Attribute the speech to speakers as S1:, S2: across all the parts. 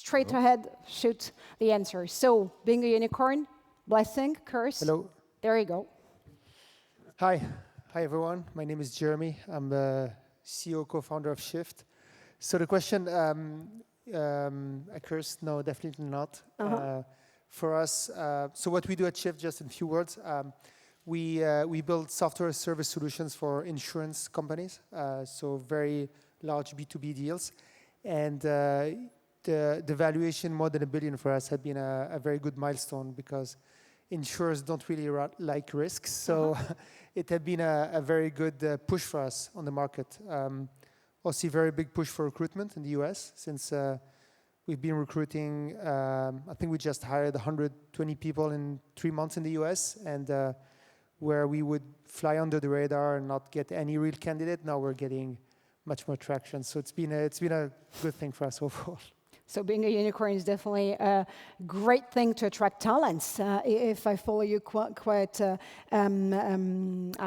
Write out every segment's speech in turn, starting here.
S1: straight ahead, shoot the answer. So, being a unicorn, blessing, curse?
S2: Hello.
S1: There you go.
S2: Hi. Hi, everyone. My name is Jeremy. I'm the CEO, co-founder of Shift. So the question, a curse? No, definitely not. For us, so what we do at Shift, just in a few words, we build software service solutions for insurance companies, so very large B2B deals. And the valuation, more than $1 billion for us, had been a very good milestone because insurers don't really like risks. So it had been a very good push for us on the market. Also a very big push for recruitment in the US since we've been recruiting, I think we just hired 120 people in 3 months in the US, and where we would fly under the radar and not get any real candidate, now we're getting much more traction. So it's been a good thing for us overall.
S1: So being a unicorn is definitely a great thing to attract talents, if I follow you quite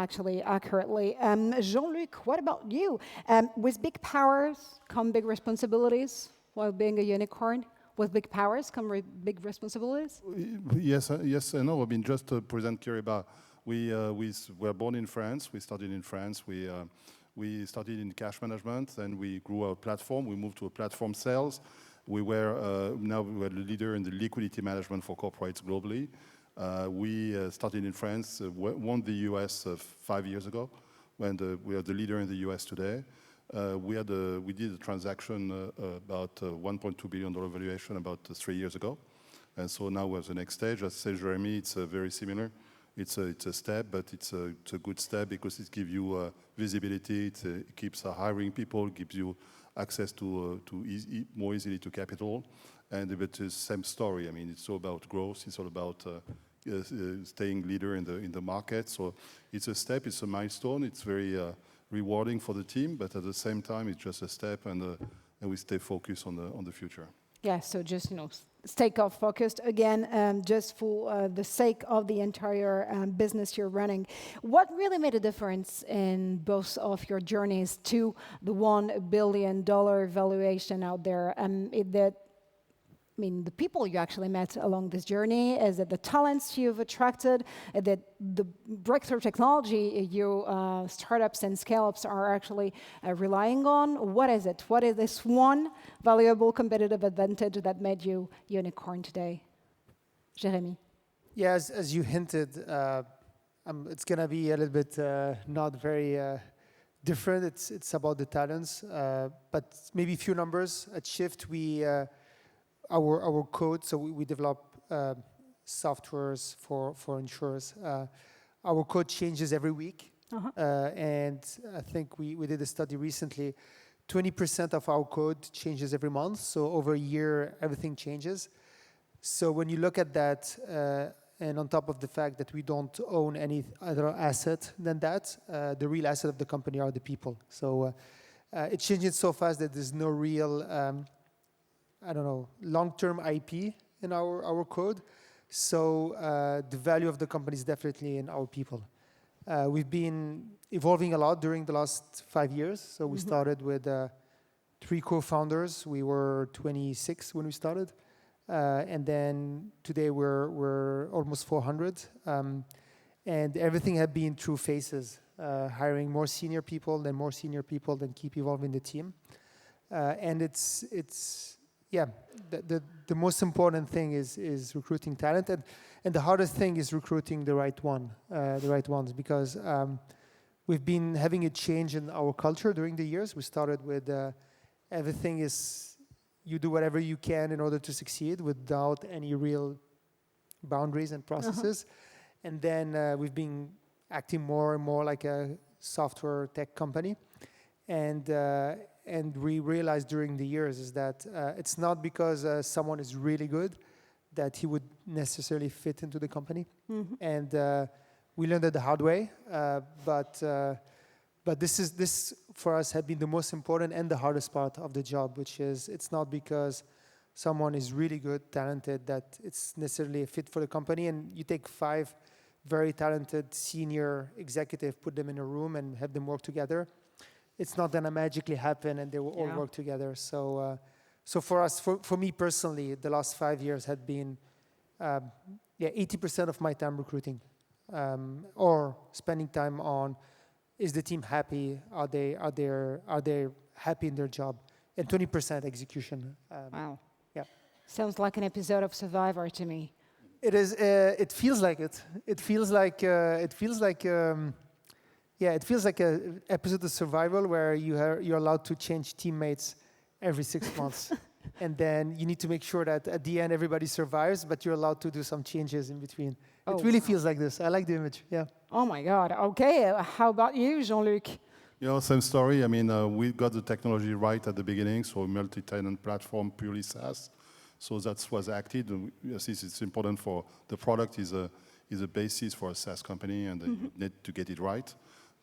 S1: actually accurately. Jean-Luc, what about you? With big powers come big responsibilities while being a unicorn? With big powers come big responsibilities?
S3: Yes, yes and no. I mean, just to present Kyriba, we were born in France. We studied in France. We started in cash management, and we grew our platform. We moved to a platform sales. We were now we were the leader in the liquidity management for corporates globally. We started in France, won the US 5 years ago, when we are the leader in the US today. We did a transaction about $1.2 billion valuation about 3 years ago, and so now we're at the next stage. As said Jeremy, it's very similar. It's a step, but it's a good step because it gives you visibility. It keeps hiring people, gives you access to more easily to capital, and it's the same story. I mean, it's all about growth. It's all about staying leader in the market. So it's a step. It's a milestone. It's very rewarding for the team, but at the same time, it's just a step, and we stay focused on the future.
S1: Yeah, so just, stay focused again, just for the sake of the entire business you're running. What really made a difference in both of your journeys to the $1 billion valuation out there? The people you actually met along this journey, is it the talents you've attracted, that the breakthrough technology you startups and scale-ups are actually relying on? What is it? What is this one valuable competitive advantage that made you unicorn today? Jeremy?
S2: Yeah, as you hinted, it's going to be a little bit not very different. It's about the talents, but maybe a few numbers. At Shift, our code, so we develop softwares for insurers. Our code changes every week. And I think we did a study recently. 20% of our code changes every month. So over a year, everything changes. So when you look at that, and on top of the fact that we don't own any other asset than that, the real asset of the company are the people. So it changes so fast that there's no real long-term IP in our code. So the value of the company is definitely in our people. We've been evolving a lot during the last 5 years. So we started with 3 co-founders. We were 26 when we started. And then today we're almost 400. And everything had been through phases, hiring more senior people, then keep evolving the team. And the most important thing is recruiting talent, and the hardest thing is recruiting the right ones, because we've been having a change in our culture during the years. We started with everything is you do whatever you can in order to succeed without any real boundaries and processes, and then we've been acting more and more like a software tech company, and we realized during the years is that it's not because someone is really good that he would necessarily fit into the company. And we learned it the hard way. But this for us had been the most important and the hardest part of the job, which is it's not because someone is really good, talented, that it's necessarily a fit for the company. And you take 5 very talented senior executives, put them in a room and have them work together. It's not going to magically happen and they will all work together. So So for us, for me personally, the last 5 years had been 80% of my time recruiting, or spending time on, is the team happy? Are they happy in their job? And 20% execution.
S1: Wow.
S2: Yeah.
S1: Sounds like an episode of Survivor to me.
S2: It is. It feels like it. It feels like. It feels like. It feels like an episode of Survival where you're allowed to change teammates every 6 months, and then you need to make sure that at the end everybody survives, but you're allowed to do some changes in between.
S1: Oh,
S2: it really
S1: wow.
S2: feels like this. I like the image. Yeah.
S1: Oh my God. Okay. How about you, Jean-Luc?
S3: You know, same story. I mean, we got the technology right at the beginning, so a multi-tenant platform, purely SaaS. So that was acted. Since it's important for the product is a basis for a SaaS company, and you need to get it right.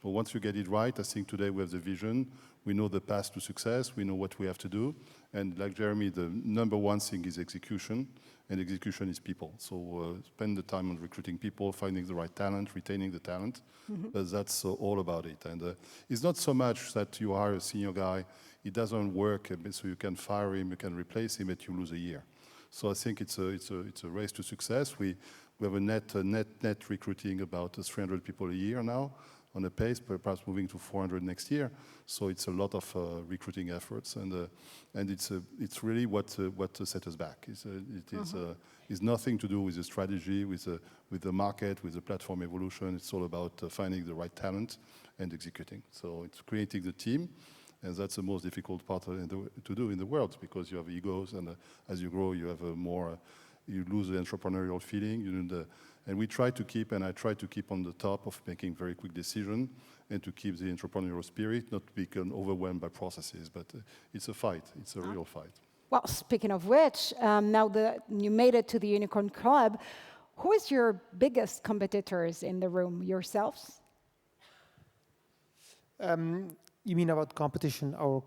S3: But once you get it right, I think today we have the vision. We know the path to success. We know what we have to do. And like Jeremy, the number one thing is execution, and execution is people. So spend the time on recruiting people, finding the right talent, retaining the talent. But that's all about it. And it's not so much that you hire a senior guy, it doesn't work, so you can fire him, you can replace him, but you lose a year. So I think it's a race to success. We have a net recruiting about 300 people a year now, on a pace, perhaps moving to 400 next year. So it's a lot of recruiting efforts, and it's really what set us back. It's nothing to do with the strategy, with the market, with the platform evolution. It's all about finding the right talent and executing. So it's creating the team, and that's the most difficult part to do in the world, because you have egos, and as you grow, you have you lose the entrepreneurial feeling. And we try to keep, and I try to keep on the top of making very quick decisions, and to keep the entrepreneurial spirit, not to become overwhelmed by processes. But it's a fight. It's a real fight.
S1: Well, speaking of which, now that you made it to the Unicorn Club, who is your biggest competitors in the room? Yourselves?
S2: You mean about competition or?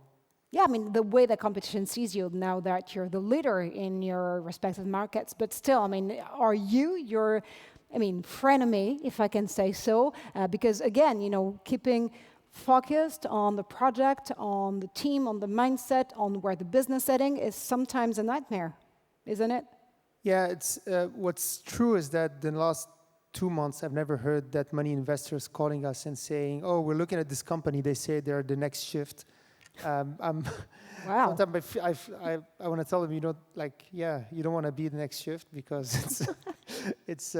S1: Yeah, I mean, the way the competition sees you now that you're the leader in your respective markets. But still, I mean, are you your, frenemy, if I can say so? Because again, keeping focused on the project, on the team, on the mindset, on where the business setting is sometimes a nightmare, isn't it?
S2: Yeah, it's what's true is that the last 2 months, I've never heard that many investors calling us and saying, "Oh, we're looking at this company. They say they're the next Shift."
S1: Wow.
S2: Sometimes I want to tell them, you don't want to be the next Shift, because it's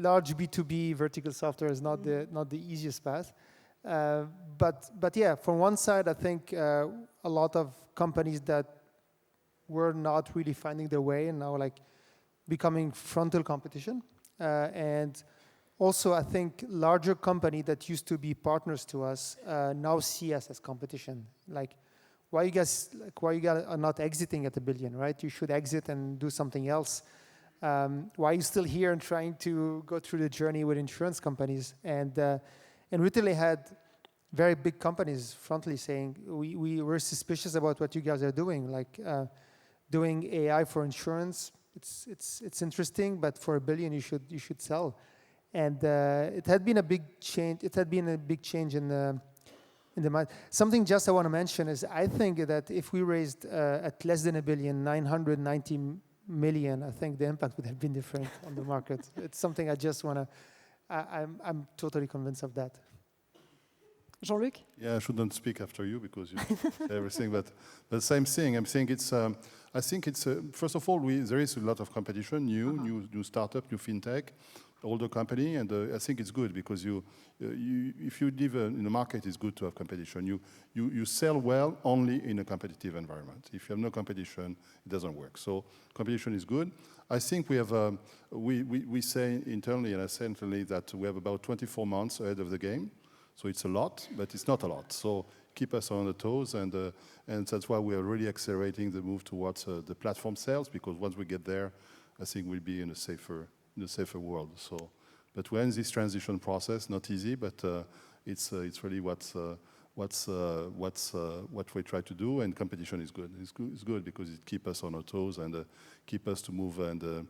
S2: large B2B vertical software is not the easiest path. But yeah, from one side, I think a lot of companies that were not really finding their way and now becoming frontal competition, and also, I think larger company that used to be partners to us now see us as competition. Why you guys are not exiting at $1 billion, right? You should exit and do something else. Why are you still here and trying to go through the journey with insurance companies? And literally had very big companies frontally saying, we were suspicious about what you guys are doing, doing AI for insurance. It's interesting, but for $1 billion you should sell. And it had been a big change. It had been a big change in the mind. Something just I want to mention is I think that if we raised at less than $1 billion, 990 million, I think the impact would have been different on the market. It's something I just want to. I'm totally convinced of that.
S1: Jean-Luc?
S3: Yeah, I shouldn't speak after you because you say everything, but the same thing. I think it's first of all, there is a lot of competition, new startup, new fintech, older company, and I think it's good because if you live in a market, it's good to have competition. You sell well only in a competitive environment. If you have no competition, it doesn't work. So competition is good. I think we have we say internally, and I say internally, that we have about 24 months ahead of the game. So it's a lot, but it's not a lot. So keep us on the toes, and that's why we are really accelerating the move towards the platform sales, because once we get there, I think we'll be in a safer world. So, but we're in this transition process, not easy, but it's really what we try to do, and competition is good. It's good because it keeps us on our toes and keep us to move and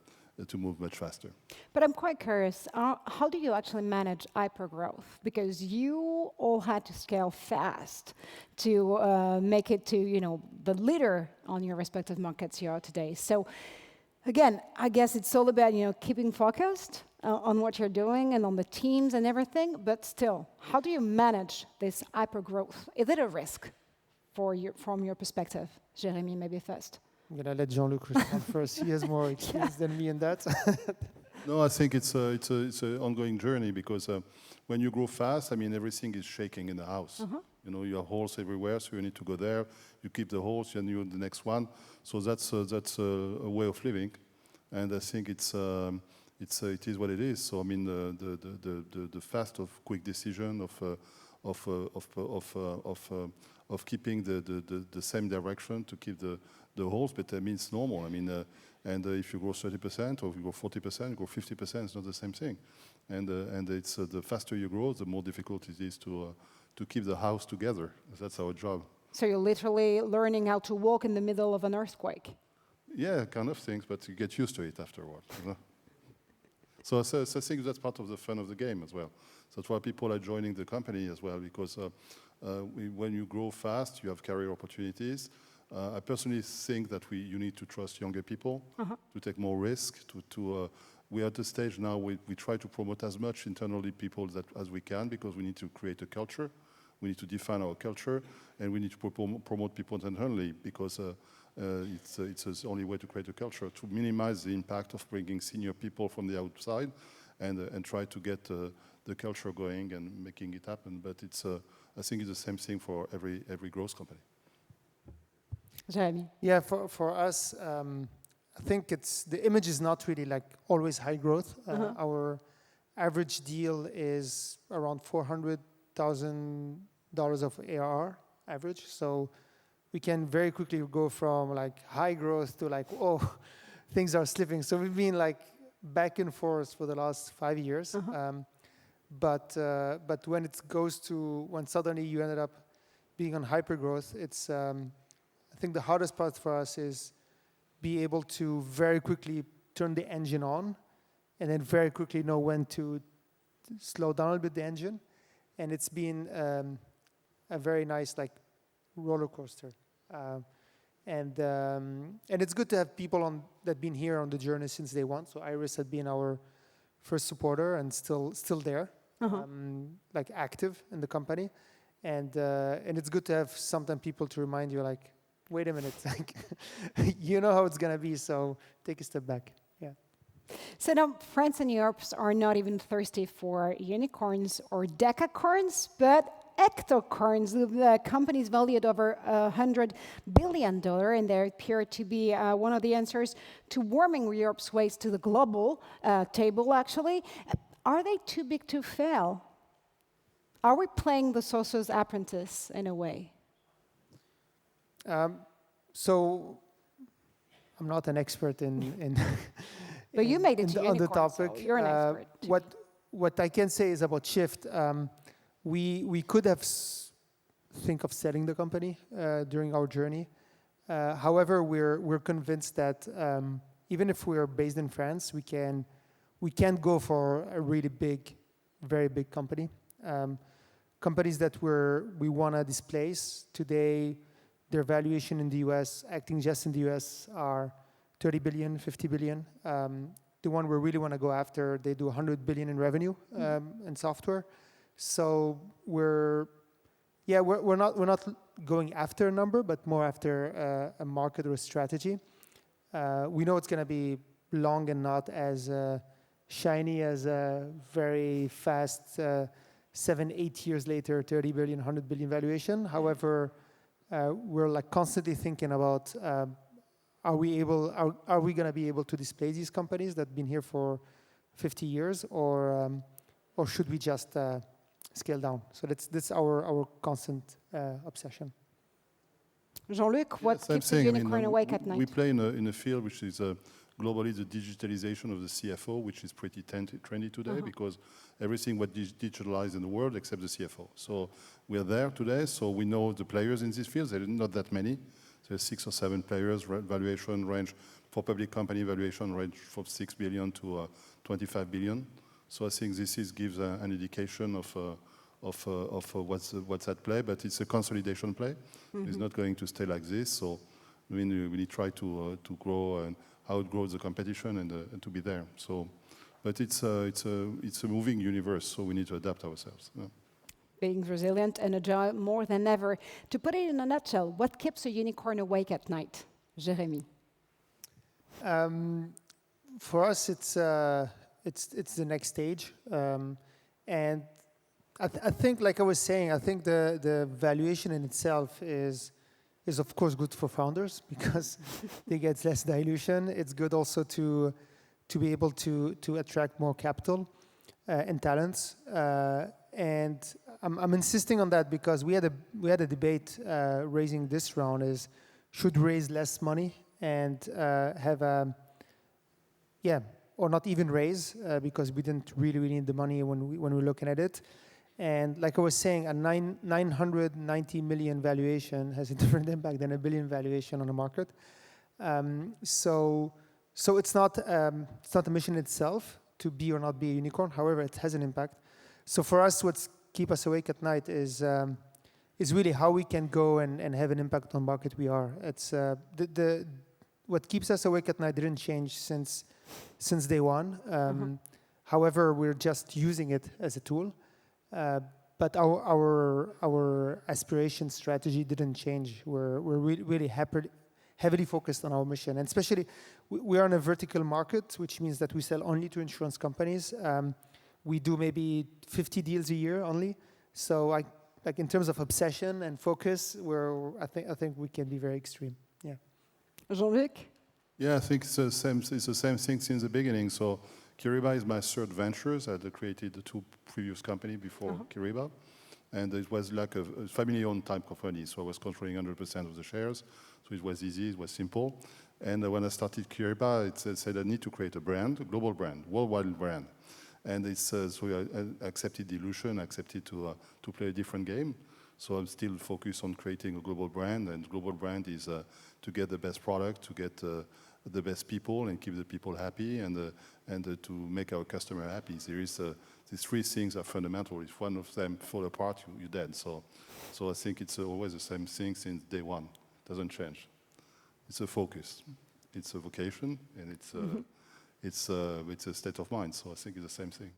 S3: to move much faster.
S1: But I'm quite curious, how do you actually manage hypergrowth? Because you all had to scale fast to make it to, the leader on your respective markets you are today. So again, I guess it's all about, keeping focused on what you're doing and on the teams and everything, but still, how do you manage this hypergrowth? Is it a risk from your perspective? Jérémy, maybe first.
S2: I'm going to let Jean-Luc respond first. He has more experience than me in that.
S3: No, I think it's an ongoing journey because when you grow fast, everything is shaking in the house. You have holes everywhere, so you need to go there. You keep the holes, and you the next one. So that's a way of living, and I think it is what it is. So the fast of quick decision of keeping the same direction to keep the holes, but it's normal. And if you grow 30% or if you grow 40%, you grow 50%, it's not the same thing. And it's the faster you grow, the more difficult it is to keep the house together. That's our job. So
S1: you're literally learning how to walk in the middle of an earthquake.
S3: Yeah, kind of things, but you get used to it afterwards. So I think that's part of the fun of the game as well. So that's why people are joining the company as well, because when you grow fast, you have career opportunities. I personally think that you need to trust younger people to take more risk. We're at the stage now we try to promote as much internally people as we can, because we need to create a culture. We need to define our culture, and we need to promote people internally, because it's the only way to create a culture, to minimize the impact of bringing senior people from the outside and try to get the culture going and making it happen. But I think it's the same thing for every growth company.
S1: Jérémy.
S2: Yeah, for us, I think the image is not really like always high growth. Our average deal is around $400,000 of ARR average. So we can very quickly go from like high growth to like, oh, things are slipping. So we've been like back and forth for the last 5 years. But when it goes to, when suddenly you ended up being on hypergrowth, it's, I think the hardest part for us is be able to very quickly turn the engine on and then very quickly know when to slow down a little bit the engine. And it's been a very nice like roller coaster. And it's good to have people that been here on the journey since day one. So Iris had been our first supporter and still there, like active in the company. And it's good to have sometimes people to remind you like, wait a minute, like, you know how it's going to be, so take a step back. Yeah.
S1: So now France and Europe are not even thirsty for unicorns or decacorns, but hectocorns, the companies valued over $100 billion, and they appear to be one of the answers to warming Europe's ways to the global table, actually. Are they too big to fail? Are we playing the Sorcerer's Apprentice in a way?
S2: So I'm not an expert in
S1: but you made it to
S2: on the
S1: unicorn,
S2: topic.
S1: So you're an expert.
S2: What I can say is about Shift. We could have think of selling the company during our journey. However, we're convinced that even if we are based in France, we can go for a really big, very big company. Companies that we want to displace today, their valuation in the US, acting just in the US, are 30 billion, 50 billion. The one we really want to go after, they do 100 billion in revenue in software. So we're not going after a number, but more after a market or a strategy. We know it's going to be long and not as shiny as a very fast 7-8 years later 30 billion, 100 billion valuation. However, we're like constantly thinking about are we going to be able to displace these companies that have been here for 50 years, or should we just scale down? So that's our constant obsession.
S1: Jean-Luc, what keeps a unicorn awake at night?
S3: We play in a field which is globally the digitalization of the CFO, which is pretty trendy today because everything was digitalized in the world except the CFO. So we are there today, so we know the players in this field. There are not that many. There's 6 or 7 players, valuation range for public company valuation range from 6 billion to 25 billion. So I think this gives an indication of what's at play, but it's a consolidation play. It's not going to stay like this. So we really try to grow and outgrow the competition and to be there. So, but it's a moving universe, so we need to adapt ourselves. Yeah.
S1: Being resilient and agile more than ever. To put it in a nutshell, what keeps a unicorn awake at night? Jérémy.
S2: For us, it's the next stage, and I think, like I was saying, I think the valuation in itself is of course good for founders because they get less dilution. It's good also to be able to attract more capital and talents. And I'm insisting on that because we had a debate raising this round is should raise less money and have a or not even raise because we didn't really need the money when we're looking at it. And like I was saying, a 990 million valuation has a different impact than a billion valuation on the market. So it's not a mission itself to be or not be a unicorn. However, it has an impact. So for us, what's keep us awake at night is really how we can go and have an impact on market we are. It's what keeps us awake at night didn't change since day one. However, we're just using it as a tool. But our aspiration strategy didn't change. We're really heavily focused on our mission, and especially we are in a vertical market, which means that we sell only to insurance companies. We do maybe 50 deals a year only. So like in terms of obsession and focus, I think we can be very extreme. Yeah.
S1: Jean-Luc?
S3: Yeah, I think it's the same thing since the beginning. So Kyriba is my third venture. I had created the two previous companies before Kyriba. And it was like a family-owned type company. So I was controlling 100% of the shares. So it was easy, it was simple. And when I started Kyriba, it said I need to create a brand, a global brand, worldwide brand. And so I accepted dilution, I accepted to play a different game. So I'm still focused on creating a global brand. And global brand is to get the best product, to get the best people and keep the people happy and to make our customer happy. These three things are fundamental. If one of them fall apart, you're dead. So I think it's always the same thing since day one. It doesn't change. It's a focus. It's a vocation, and it's a state of mind. So I think it's the same thing.